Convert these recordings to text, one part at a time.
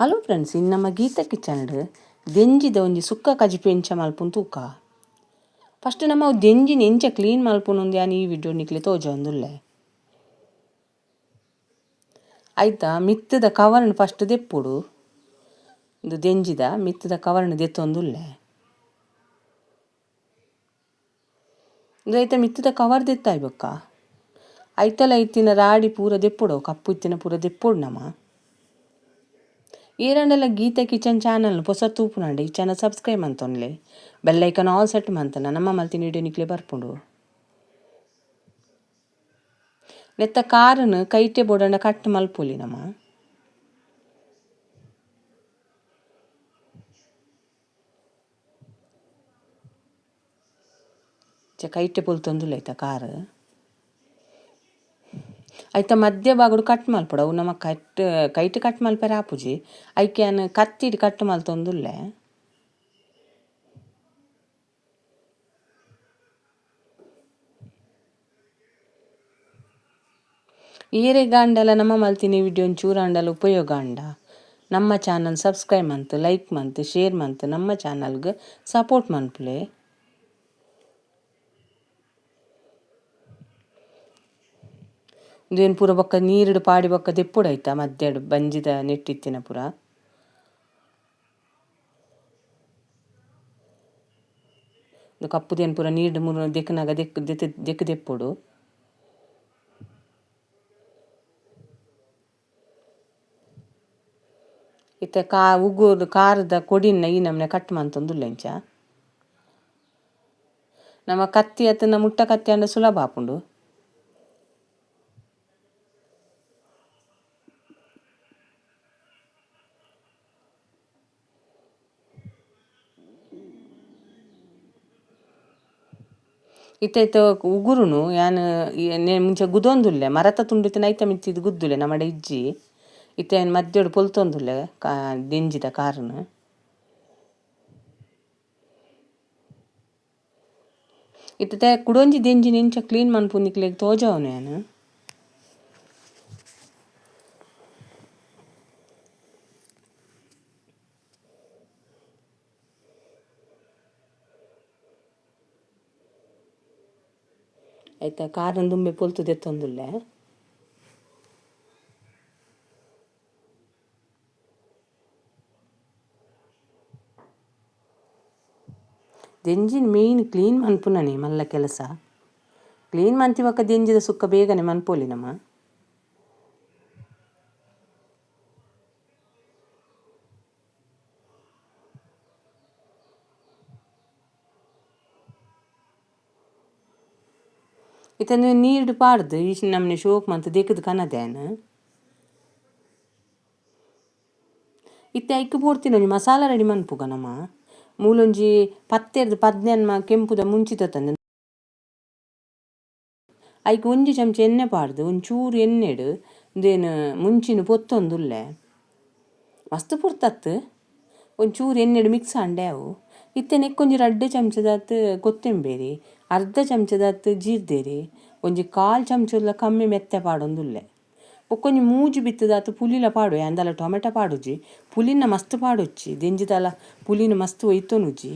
Hello friends, ಇನ್ನು ನಮ್ಮ Geetha kitchen ದೆಂಜಿದ ಒಂಜಿ ಸುಕ್ಕ ಕಜಿಪು ಎಂಚ ಮಲ್ಪುನ ತೂಕ. ಫಸ್ಟ್ ನಮ್ಮ ದೆಂಜಿನ ಎಂಚ ಕ್ಲೀನ್ ಮಲ್ಪುನೊಂದು ಯಾನು ಈ ವಿಡಿಯೋ ನಿಕ್ಲೆ ತೋಜೊಂದುಲ್ಲೆ. ಆಯ್ತಾ, ಮಿತ್ತದ ಕವರ್ನ ಫಸ್ಟ್ ದೆಪ್ಪುಡು. ಇದು ದೆಂಜಿದ ಮಿತ್ತದ ಕವರ್ನ ದೆತ್ತೊಂದುಲ್ಲೆ. ಇದು ಆಯ್ತಾ ಮಿತ್ತದ ಕವರ್ ದೆತ್ತಾಯ್ಬಕ್ಕ. ಆಯ್ತಲ್ಲ ಇತ್ತಿನ ರಾಡಿ ಪೂರ ದೆಪ್ಪುಡು, ಕಪ್ಪು ಇತ್ತಿನ ಪೂರ ದೆಪ್ಪುಡು ನಮ್ಮ. ಏರಂಡೆಲ್ಲ ಗೀತಾ ಕಿಚನ್ ಚಾನಲ್ ಹೊಸ ತೂಪುನಾಂಡೆ ಈ ಚಾನಲ್ ಸಬ್ಸ್ಕ್ರೈಬ್ ಅಂತೊನ್ಲೆ, ಬೆಲ್ಲೈಕನ್ ಆಲ್ ಸೆಟ್ ಮಂತನ ನಮ್ಮ ಮಲ್ತಿನ ವಿಡಿಯೋ ನಿಕ್ಲೆ ಬರ್ಪುಂಡು. ನೆತ್ತ ಕಾರನ್ನು ಕೈಟೆ ಬೋಡಂಡ ಕಟ್ ಮಲ್ಪೊಲಿ ನಮ್ಮ. ಕೈಟೆ ಪೊಲ್ತೊಂದುಲ್ಲ ಆಯ್ತಾ ಕಾರು. ಆಯ್ತಾ ಮಧ್ಯ ಭಾಗಡು ಕಟ್ ಮಲ್ಪುಡು, ಅವು ನಮ್ಮ ಕೈಟ್ ಕಟ್ ಮಲ್ಪರೆ ಆಪುಜಿ ಐಕ್ಯಾನ್ ಕತ್ತಿಡ್ ಕಟ್ ಮಲ್ತೊಂದುಲ್ಲೆ. ಈರೆ ಗಾಂಡಲ ನಮ್ಮ ಮಲ್ತಿನ ವಿಡಿಯೋ ಚೂರಾಂಡಲ ಉಪಯೋಗ ಅಂಡ ನಮ್ಮ channel subscribe month, like month, share month ನಮ್ಮ ಚಾನಲ್ಗೆ ಸಪೋರ್ಟ್ ಮನ್ಪುಲೆ. ಇದೇನು ಪೂರ ಬೊಕ್ಕ ನೀರಿಡು ಪಾಡಿ ಬೊಕ್ಕ ದೆಪ್ಪುಡಾಯ್ತಾ ಮಧ್ಯಾಡು ಬಂಜಿದ ನೆಟ್ಟಿತ್ತಿನ ಪೂರ. ಇದು ಕಪ್ಪುದೇನು ಪೂರ ನೀರು ಮೂರು ದೆಕ್ಕನಾಗ ದೆಪ್ಪುಡು. ಇತ್ತ ಉಗುರು ಕಾರದ ಕೊಡಿನ ಈ ನಮ್ಮನೆ ಕಟ್ ಮಂತೊಂದುಲ್ಲ ಇಂಚ. ನಮ್ಮ ಕತ್ತಿ ಅತ್ತನ ಮುಟ್ಟ ಕತ್ತಿ ಅಂಡ ಸುಲಭ ಆಪುಂಡು. ಇತ್ತ ಉಗುರುನು ಯಾನು ಮುಂಚೆ ಗುದೊಂದುಲ್ಲೆ ಮರತ ತುಂಡಿತಿನ ಐತ ಮಿತ್ತಿದ್ದು ಗುದ್ದುಲೆ ನಮ್ಮಡೆ ಇಜ್ಜಿ. ಇತ್ತ ಏನು ಮಧ್ಯೋಡು ಪೊಲ್ತೊಂದುಲ್ಲೆ ದೆಂಜಿದ ಕಾರನ್ನು. ಇತ್ತ ಕುಡೊಂಜಿ ದೆಂಜಿನ ಎಂಚ ಕ್ಲೀನ್ ಮನ್ಪುನಿಕ್ಲೆ ತೋಜವನು ಏನು. ಆಯ್ತಾ, ಕಾರನ್ನು ದುಂಬೆ ಪೊಲ್ತು ದೆತ್ತೊಂದುಲ್ಲೆ. ದೆಂಜಿನ ಮೇಯ್ನ್ ಕ್ಲೀನ್ ಮನ್ಪುನನೆ ಮಲ್ಲ ಕೆಲಸ. ಕ್ಲೀನ್ ಮಂತಿವಕ್ಕ ದೆಂಜಿದ ಸುಕ್ಕ ಬೇಗನೆ ಮನ್ಪೊಲಿ ನಮ್ಮ. ಇತ್ತ ನೀರು ಪಾಡ್ದು ಇಷ್ಟು ನಮ್ಮನೆ ಶೋಕ್ ಮಂತ್ ದೆಕ್ಕದ ಕನದೇನು. ಇತ್ತೆ ಐಕ್ ಪೂರ್ತಿನ ಒಂಜಿ ಮಸಾಲ ರೆಡಿ ಮನ್ಪುಗ ನಮ್ಮ. ಮೂಲೊಂಜಿ ಪತ್ತೆರ್ದು ಪದ್ನೆನ್ಮ ಕೆಂಪುದ ಮುಂಚಿತ ತಂದು ಐಕ್ ಒಂಜಿ ಚಮಚ ಎಣ್ಣೆ ಪಾಡ್ದು ಒಂಚೂರು ಎಣ್ಣೆಡು ದೇನು ಮುಂಚಿನ ಪೊತ್ತೊಂದುಲ್ಲೆ ಮಸ್ತ್ ಪುರ್ತತ್ತು. ಒಂಚೂರು ಎಣ್ಣೆಡು ಮಿಕ್ಸ್ ಅಂಡೆ ಅವು. ಇತ್ತೆ ನೆಕ್ಕೊಂಜಿ 2 ಚಮಚದತ್ತು ಕೊತ್ತಂಬೇರಿ, ಅರ್ಧ ಚಮಚದತ್ತು ಜೀರ್ದೇರಿ, ಒಂಜಿ 1/4 ಚಮಚದ ಕಮ್ಮಿ ಮೆತ್ತೆ ಪಾಡೊಂದುಲ್ಲೆ. ಒಕ್ಕೊಂಜಿ ಮೂಜಿ ಬಿತ್ತದಾತು ಪುಲಿಲ ಪಾಡು ಅಂದಲ ಟೊಮೆಟೊ ಪಾಡುಜಿ ಪುಲಿನ ಮಸ್ತ್ ಪಾಡೊಚ್ಚಿ ದೆಂಜಿದಲ ಪುಲಿನ ಮಸ್ತ್ ಒಯ್ತೊನುಜಿ.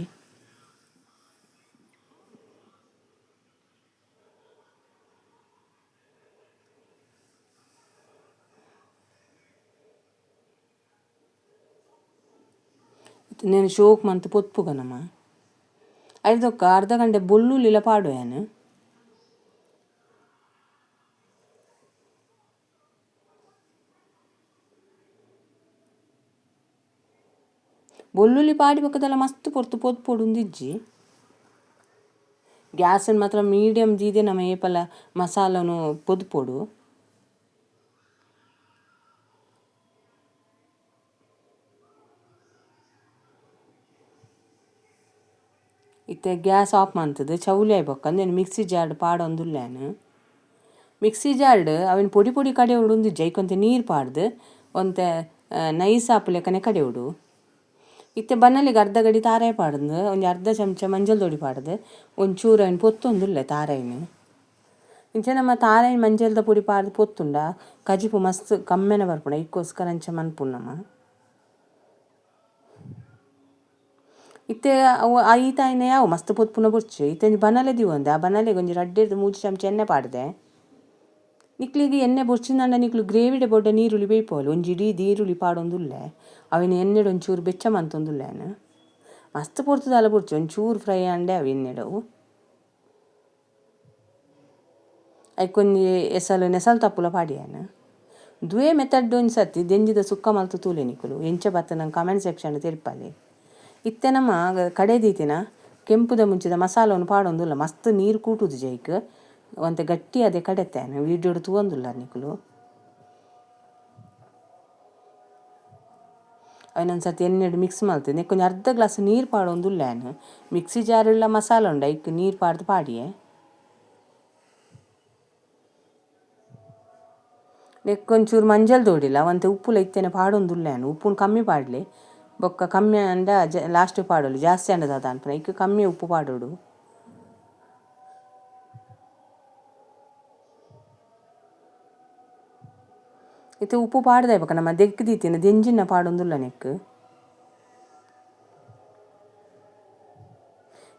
నేను ಶೋಕ್ ಮಂತ್ ಪೊತ್ಪುಗ ನಮ್ಮ. ಐದೊಕ್ಕ ಅರ್ಧ ಗಂಟೆ ಬೊಲ್ಲುಲಿಲ ಪಾಡು ಏನು. ಬೊಲ್ಲುಲಿ ಪಾಡಿ ಪಕ್ಕದಲ್ಲ ಮಸ್ತ್ ಪೊರ್ತು ಪೊದ್ಪೊಡುಂದಿಜ್ಜಿ. ಗ್ಯಾಸನ್ನು ಮಾತ್ರ ಮೀಡಿಯಮ್ ದೀದೆ ನಮ್ಮ ಏಪಲ ಮಸಾಲನು ಪೊದ್ಪೊಡು. ಇತ್ತೆ ಗ್ಯಾಸ್ ಆಫ್ ಮಂತದ್ದು ಚೌಲಿ ಆಯ್ಬೊಕ್ಕ ಅಂದೇನು ಮಿಕ್ಸಿ ಜಾರ್ಡ್ ಪಾಡೊಂದುಲ್ಲೇನು. ಮಿಕ್ಸಿ ಜಾರ್ಡ್ ಅವಿನ ಪೊಡಿ ಪೊಡಿ ಕಡೆ ಉಂದಿಜ್ಜಿ ಐಕೊಂತೆ ನೀರು ಪಾಡ್ದು ಒಂತೆ ನೈಸ್ ಆಪುಲೆಕ್ಕನೆ ಕಡೆ ಉಡು. ಇತ್ತೆ ಬನ್ನಲಿಗೆ ಅರ್ಧ ಗಡಿ ತಾರಾಯಿ ಪಾಡ್ದು ಒಂಜಿ ಅರ್ಧ ಚಮಚ ಮಂಜಲ್ ದೊಡಿ ಪಾಡ್ದು ಒಂಚೂರು ಅವಿನ ಪೊತ್ತೊಂದುಲ್ಲೆ ತಾರಾಯಿನ. ಇಂಚ ನಮ್ಮ ತಾರಾಯಿ ಮಂಜಲ್ದ ಪೊಡಿ ಪಾಡ್ದು ಪೊತ್ತುಂಡ ಕಜಿಪು ಮಸ್ತ್ ಕಮ್ಮೆನೆ ಬರ್ಪುಂಡು ಐಕ್ಕೋಸ್ಕರ ಅಂಚ ಮನ್ಪುಂಡು ನಮ್ಮ. ಇತ್ತೆ ಅವು ಈತಾಯಿನ ಯಾವ ಮಸ್ತ್ ಪೊತ್ಪುನ ಬುರ್ಚು ಇತ್ತೆ ಬನಲೆ ದಿವಂದೆ ಆ ಬನಲೆಗೆ ಒಂಜಿ ರಡ್ಡೆರ್ದು 3 ಚಮಚ ಎಣ್ಣೆ ಪಾಡ್ದೆ ನಿಕ್ಲಿಗೆ ಎಣ್ಣೆ ಬೊರ್ಚಿಂದಂಡ ನಿಕ್ಲು ಗ್ರೇವಿಡೆ ಬೊಡ್ಡ ನೀರುಳ್ಳಿ ಬೇಯ್ಪೋಲು ಒಂಜಿ ಇಡೀ ಈರುಳ್ಳಿ ಪಾಡೊಂದುಲ್ಲೆ ಅವಿನ ಎಣ್ಣೆಡು ಒಂಚೂರು ಬೆಚ್ಚ ಮಂತೊಂದುಲ್ಲೇನು ಮಸ್ತ್ ಪೊರ್ತುದಾಲ ಬುಡ್ಚು ಒಂಚೂರು ಫ್ರೈ ಅಂಡೆ ಅವು ಎಣ್ಣೆಡು ಐಕೊಂಜಿ ನೆಸಲು ತಪ್ಪುಲ ಪಾಡಿಯೇನು ದುವೆ ಮೆಥಡ್ ಒಂಜಿ ಸರ್ತಿ ದೆಂಜಿದ ಸುಕ್ಕ ಮಲ್ತು ತೂಲೆ ನಿಕುಲು ಎಂಚ ಬತ್ತ ನಂಗೆ ಕಮೆಂಟ್ ಸೆಕ್ಷನ್ ತೆರ್ಪಲ್ಲಿ ಇತ್ತೆ ನಮ್ಮ ಕಡೆದೀತಿನ ಕೆಂಪುದ ಮುಂಚಿದ ಮಸಾಲವನ್ನು ಪಾಡೊಂದುಲ್ಲ ಮಸ್ತ್ ನೀರು ಕೂಟುದು ಜೈಕ್ ಒಂತೆ ಗಟ್ಟಿ ಅದೇ ಕಡೆತ್ತೇನೆ ವೀಡಿಯೋಡು ತೂವೊಂದುಲ್ಲ ನಿಕುಲು ಅವನೊಂದು ಸರ್ತಿ ಎಣ್ಣೆಡು ಮಿಕ್ಸ್ ಮಾಡ್ತೇನೆ ಕೊಂಚ ಅರ್ಧ ಗ್ಲಾಸ್ ನೀರು ಪಾಡೊಂದುಲ್ಲೇನು ಮಿಕ್ಸಿ ಜಾರೆಲ್ಲ ಮಸಾಲ ಉಂಡ ಇಕ್ ನೀರು ಪಾಡ್ದು ಪಾಡಿಯೇ ನೆಕ್ಕೊಂಚೂರು ಮಂಜಲ್ ತೋಡಿಲ್ಲ ಒಂತೆ ಉಪ್ಪುಲ ಇತ್ತೇನೆ ಪಾಡೊಂದುಲ್ಲೇನು ಉಪ್ಪುನ ಕಮ್ಮಿ ಪಾಡಲಿ ಬೊಕ್ಕ ಕಮ್ಮಿ ಅಂಡ ಲಾಸ್ಟ್ ಪಾಡೋಳು ಜಾಸ್ತಿ ಅಂಡದ ಅನ್ಪನ ಇಕ್ಕ ಕಮ್ಮಿ ಉಪ್ಪು ಪಾಡೋಡು ಇತ್ತೆ ಉಪ್ಪು ಪಾಡ್ದೆ ಬಕ್ಕ ನಮ್ಮ ದೆಕ್ಕದೀತಿನ ದೆಂಜಿನ ಪಾಡೊಂದುಲ್ಲ ನೆಕ್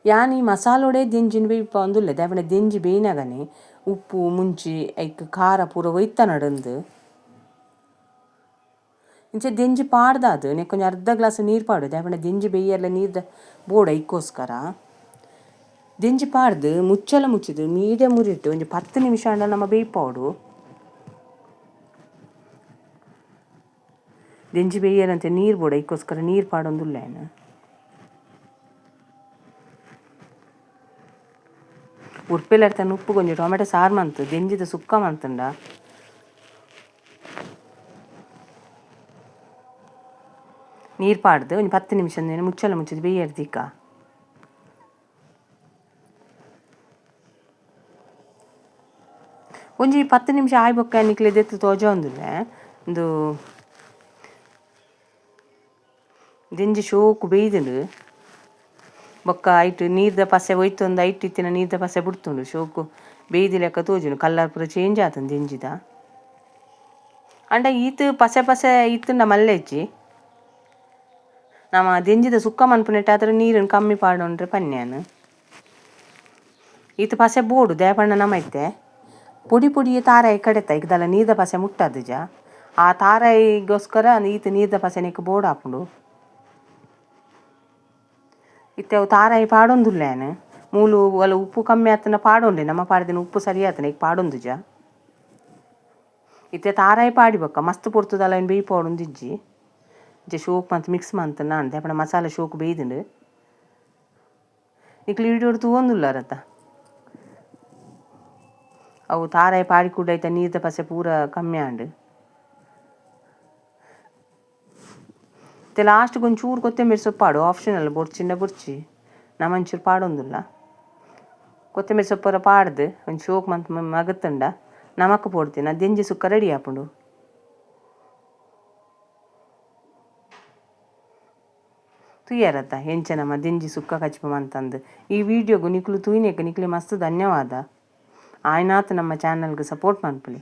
ಯಾನ್ ಈ ಮಸಾಲೋಡೆ ದೆಂಜಿನ ಬೇಯ್ಪ ಒಂದುಲ್ಲೆ ದಾಪಂಡ ದೆಂಜಿ ಬೇಯ್ನಾಗನೆ ಉಪ್ಪು ಮುಂಚಿ ಐಕ್ ಖಾರ ಪೂರ ಒಯ್ತ ನಡಂದು ಇಂಚೆ ದೆಂಜಿ ಪಾಡ್ದಾದು ನೆಕ್ಕೊಂಜ ಅರ್ಧ ಗ್ಲಾಸ್ ನೀರು ಪಾಡು ದಾಪಂಡ ದೆಂಜಿ ಬೇಯಲ್ಲ ನೀರ್ದ ಬೋಡ ಇಕ್ಕೋಸ್ಕರ ದೆಂಜಿ ಪಾಡ್ದು ಮುಚ್ಚಲ ಮುಚ್ಚಿದು ಮೀಡಿಯಂ ಉರಿಟ್ಟು ಒಂಜಿ 10 ನಿಮಿಷ ಅಂಡ ನಮ್ಮ ಬೇಯ್ಪೋಡು ದೆಂಜಿ ಬೇಯರಂತೆ ನೀರು ಬೋಡ ಇಕ್ಕೋಸ್ಕರ ನೀರು ಪಾಡೊಂದುಲ್ಲೇನು ಉರ್ಪೆಲ್ಲರ್ತಾನೆ ಉಪ್ಪು ಕೊಂಚ ಟೊಮೆಟೊ ಸಾರು ಮಂತು ದೆಂಜಿದ ಸುಕ್ಕ ಮಂತುಂಡ ನೀರು ಪಾಡ್ದು ಒಂದು 10 ನಿಮಿಷ ಮುಚ್ಚಲ ಮುಚ್ಚಿದು ಬೇಯರ್ದಿಕ್ಕ ಒಂಜಿ 10 ನಿಮಿಷ ಆಯ್ ಬೊಕ್ಕ ನಿಕ್ಲೆ ದೆತ್ತು ತೋಜ ಒಂದುಲ್ಲೆ ಒಂದು ದೆಂಜಿ ಶೋಕು ಬೇಯ್ದುಂಡು ಬೊಕ್ಕ ಐಟ್ ನೀರ್ದ ಪಸೆ ಒಯ್ತೊಂದು ಐಟ್ ಇತ್ತಿನ ನೀರ್ದ ಪಸೆ ಬಿಡ್ತುಂಡು ಶೋಕು ಬೇಯ್ದು ಲೆಕ್ಕ ತೋಜುಂಡು ಕಲ್ಲರ್ ಪೂರ ಚೇಂಜ್ ಆತುಂಡು ದೆಂಜಿದ ಅಂಡ ಈತ್ ಪಸೆ ಪಸೆ ಇತ್ತುಂಡ ಮಲ್ಲೆಜ್ಜಿ ನಮ್ಮ ದೆಂಜಿದ ಸುಕ್ಕ ಮನ್ಪುನೆಟ್ ಆದ್ರೆ ನೀರನ್ನು ಕಮ್ಮಿ ಪಾಡೊಂಡ್ರೆ ಪನ್ಯಾನು ಈತ್ ಪಸೆ ಬೋಡು ದೇಪಣ್ಣ ನಮೈತೆ ಪೊಡಿ ಪೊಡಿಯೇ ತಾರಾಯಿ ಕಡೆತ ಈಗದಲ್ಲ ನೀರ್ದ ಪಸೆ ಮುಟ್ಟದು ಜಾ ಆ ತಾರಾಯಿಗೋಸ್ಕರ ಈತ್ ನೀರ್ದ ಪಸೆ ನೆಕ್ ಬೋರ್ಡ್ ಹಾಪುಂಡು ಇತ್ತೆ ಅವು ತಾರಾಯಿ ಪಾಡೊಂದುಲ್ಲೇನು ಮೂಲು ಒಲ ಉಪ್ಪು ಕಮ್ಮಿ ಆತನ ಪಾಡೊಂಡೆ ನಮ್ಮ ಪಾಡ್ದಿನ ಉಪ್ಪು ಸರಿ ಆತನ ಈಗ ಪಾಡೊಂದು ಜಾ ಇತ್ತೆ ತಾರಾಯಿ ಪಾಡಿ ಬೊಕ್ಕ ಮಸ್ತ್ ಪೊರ್ತುದಲ್ಲ ಏನು ಬೇಯ್ಪೋಡೊಂದಿಜ್ಜಿ ಇಜ್ಜೆ ಶೋಕು ಮಂತ್ ಮಿಕ್ಸ್ ಮಂತ್ ನಾನು ದೇಪಣ ಮಸಾಲೆ ಶೋಕು ಬೇಯ್ದುಂಡು ನಿಕ್ಲು ವಿಡಿಯೋಡು ತೂವೊಂದುಲ್ಲ ರತ್ತ ಅವು ತಾರಾಯಿ ಪಾಡಿ ಕೂಡ ಐತೆ ನೀರ್ದ ಪಸೆ ಪೂರ ಕಮ್ಮಿ ಆಂಡು ಮತ್ತೆ ಲಾಸ್ಟ್ಗೆ ಒಂಚೂರು ಕೊತ್ತಂಬರಿ ಸೊಪ್ಪು ಪಾಡು ಆಪ್ಷನಲ್ ಬೊರ್ಚಿಂಡ ಬುರ್ಚಿ ನಮ್ಮಂಚೂರು ಪಾಡೊಂದುಲ್ಲ ಕೊತ್ತಂಬರಿ ಸೊಪ್ಪರ ಪಾಡ್ದು ಒಂದು ಶೋಕು ಮಂತ್ ಮಗತ್ತುಂಡ ನಮಕ್ ಪೋಡ್ತೀನಿ ದೆಂಜಿ ಸುಕ್ಕ ರೆಡಿ ಆಪುಂಡು ತುಯ್ಯರತ್ತ ಎಂಚ ನಮ್ಮ ದೆಂಜಿ ಸುಕ್ಕ ಕಚ್ಪಮಂತಂದು ಈ ವಿಡಿಯೋಗು ನಿಕ್ಲು ತೂಯಿನೇಕ ನಿಕ್ಲೆ ಮಸ್ತ್ ಧನ್ಯವಾದ ಆಯ್ನಾತ್ ನಮ್ಮ ಚಾನಲ್ಗೆ ಸಪೋರ್ಟ್ ಮನ್ಪುಲಿ.